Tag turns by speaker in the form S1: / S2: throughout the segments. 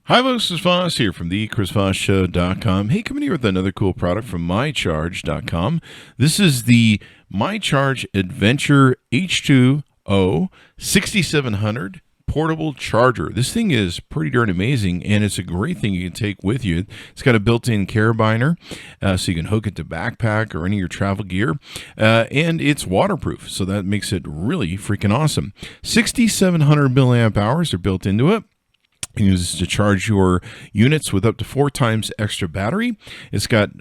S1: Hi, folks, this is Voss here from the Chris Voss Show.com. Hey, coming here with another cool product from myCharge.com. This is the myCharge Adventure H20 6700 portable charger. This thing is pretty darn amazing, and it's a great thing you can take with you. It's got a built-in carabiner, so you can hook it to backpack or any of your travel gear, and it's waterproof, so that makes it really freaking awesome. 6,700 milliamp hours are built into it. You can use this to charge your units with up to 4 times extra battery. It's got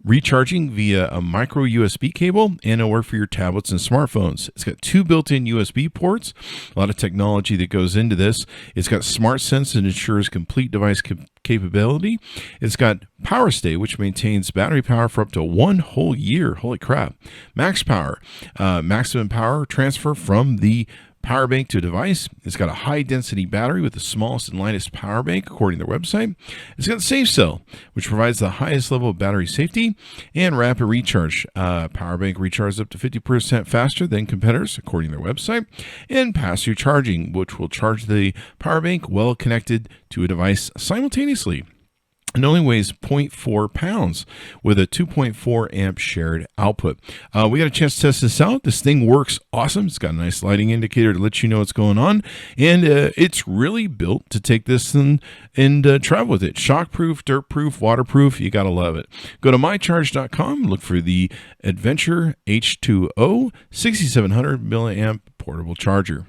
S1: recharging via a micro USB cable, and it'll work for your tablets and smartphones. It's got 2 built-in USB ports, a lot of technology that goes into this. It's got Smart Sense that ensures complete device capability. It's got Power Stay, which maintains battery power for up to 1 whole year. Holy crap. Max Power, maximum power transfer from the power bank to a device. It's got a high density battery with the smallest and lightest power bank, according to their website. It's got Safe Cell, which provides the highest level of battery safety, and rapid recharge. Power bank recharges up to 50% faster than competitors, according to their website. And pass-through charging, which will charge the power bank well connected to a device simultaneously. It only weighs 0.4 pounds with a 2.4 amp shared output. We got a chance to test this out. This thing works awesome. It's got a nice lighting indicator to let you know what's going on. And it's really built to take this and travel with it. Shockproof, dirt-proof, waterproof. You got to love it. Go to mycharge.com. Look for the Adventure H20 6700 milliamp portable charger.